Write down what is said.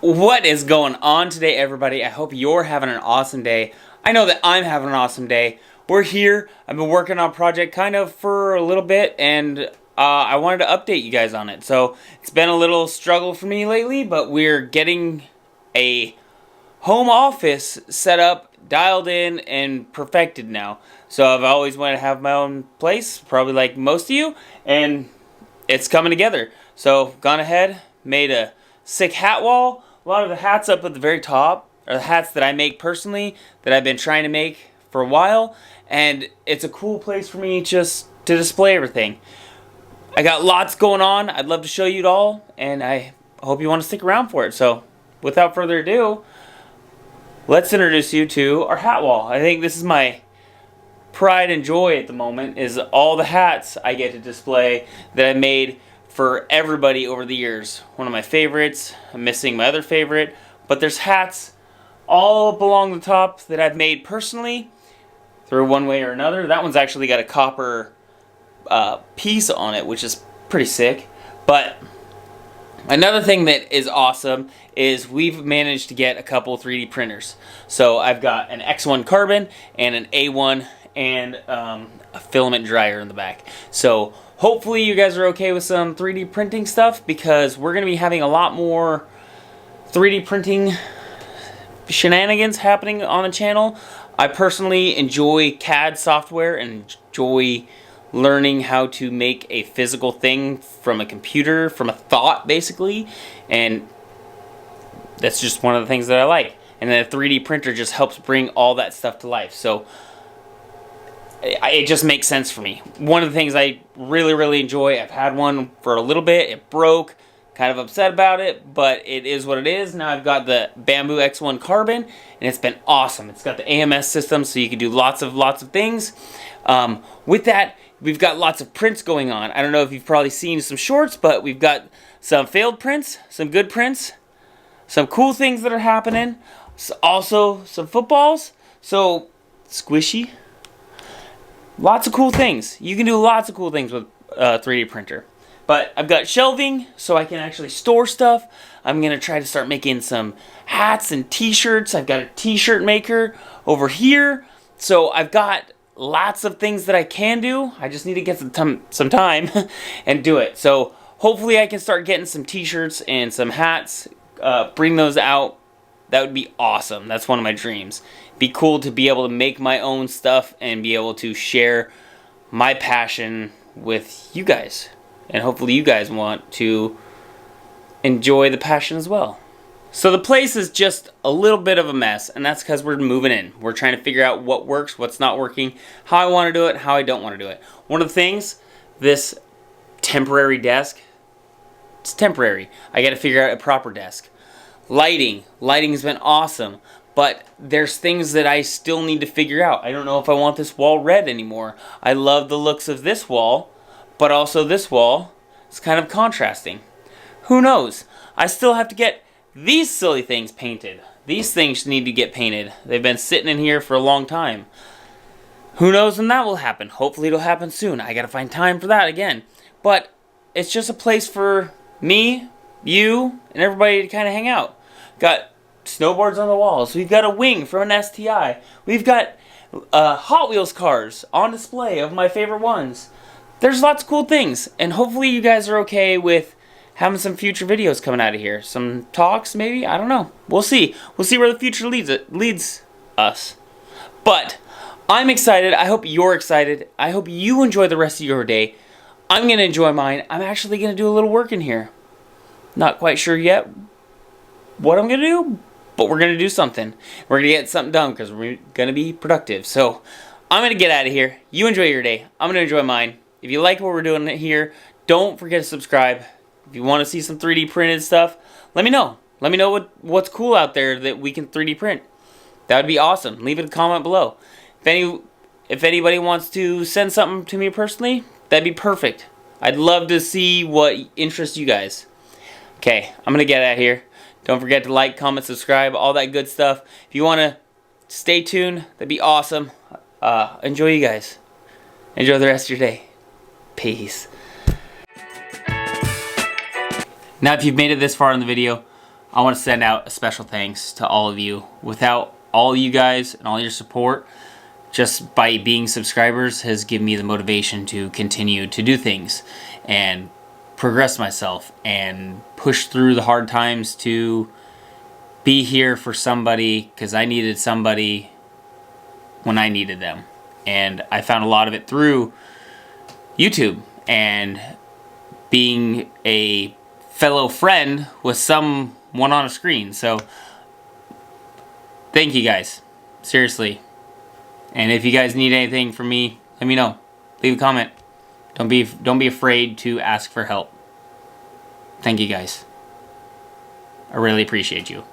What is going on today, everybody? I hope you're having an awesome day. I know that I'm having an awesome day. We're here. I've been working on a project kind of for a little bit, and I wanted to update you guys on it. So it's been a little struggle for me lately, but we're getting a home office set up, dialed in, and perfected now. So I've always wanted to have my own place, probably like most of you, and it's coming together. So gone ahead, made a sick hat wall. A lot of the hats up at the very top are the hats that I make personally, that I've been trying to make for a while, and it's a cool place for me just to display everything. I got lots going on. I'd love to show you it all, and I hope you want to stick around for it. So without further ado, let's introduce you to our hat wall. I think this is my pride and joy at the moment, is all the hats I get to display that I made for everybody over the years. One of my favorites. I'm missing my other favorite, but there's hats all up along the top that I've made personally through one way or another. That one's actually got a copper piece on it, which is pretty sick. But another thing that is awesome is we've managed to get a couple 3D printers. So I've got an X1 Carbon and an A1 and a filament dryer in the back. So hopefully you guys are okay with some 3D printing stuff, because we're going to be having a lot more 3D printing shenanigans happening on the channel. I personally enjoy CAD software and enjoy learning how to make a physical thing from a computer, from a thought basically, and that's just one of the things that I like. And then a 3D printer just helps bring all that stuff to life. So it just makes sense for me. One of the things I really enjoy, I've had one for a little bit, it broke, kind of upset about it, but it is what it is. Now I've got the Bamboo X1 Carbon, and it's been awesome. It's got the AMS system, so you can do lots of things. With that, we've got lots of prints going on. I don't know if you've probably seen some shorts, but we've got some failed prints, some good prints, some cool things that are happening, also some footballs, so squishy. Lots of cool things. You can do lots of cool things with a 3D printer. But I've got shelving so I can actually store stuff. I'm going to try to start making some hats and t-shirts. I've got a t-shirt maker over here. So I've got lots of things that I can do. I just need to get some time and do it. So hopefully I can start getting some t-shirts and some hats, bring those out. That would be awesome. That's one of my dreams. Be cool to be able to make my own stuff and be able to share my passion with you guys. And hopefully you guys want to enjoy the passion as well. So the place is just a little bit of a mess, and that's because we're moving in. We're trying to figure out what works, what's not working, how I want to do it, how I don't want to do it. One of the things, this temporary desk, it's temporary. I got to figure out a proper desk. Lighting has been awesome, but there's things that I still need to figure out. I don't know if I want this wall red anymore. I love the looks of this wall, but also this wall is kind of contrasting. Who knows? I still have to get these silly things painted. These things need to get painted. They've been sitting in here for a long time. Who knows when that will happen? Hopefully it'll happen soon. I gotta find time for that again. But it's just a place for me, you, and everybody to kind of hang out. Got snowboards on the walls. We've got a wing from an STI. We've got Hot Wheels cars on display of my favorite ones. There's lots of cool things, and hopefully you guys are okay with having some future videos coming out of here. Some talks, maybe? I don't know. We'll see. We'll see where the future leads us. But I'm excited. I hope you're excited. I hope you enjoy the rest of your day. I'm going to enjoy mine. I'm actually going to do a little work in here. Not quite sure yet what I'm going to do, but we're going to do something. We're going to get something done because we're going to be productive. So I'm going to get out of here. You enjoy your day. I'm going to enjoy mine. If you like what we're doing here, don't forget to subscribe. If you want to see some 3D printed stuff, let me know. Let me know what's cool out there that we can 3D print. That would be awesome. Leave it a comment below. If anybody wants to send something to me personally, that'd be perfect. I'd love to see what interests you guys. Okay, I'm going to get out of here. Don't forget to like, comment, subscribe, all that good stuff. If you want to stay tuned, that'd be awesome. Enjoy you guys. Enjoy the rest of your day. Peace. Now if you've made it this far in the video, I want to send out a special thanks to all of you. Without all you guys and all your support, just by being subscribers has given me the motivation to continue to do things and progress myself and push through the hard times to be here for somebody, because I needed somebody when I needed them. And I found a lot of it through YouTube and being a fellow friend with someone on a screen. So thank you guys, seriously. And if you guys need anything from me, let me know. Leave a comment. Don't be afraid to ask for help. Thank you guys. I really appreciate you.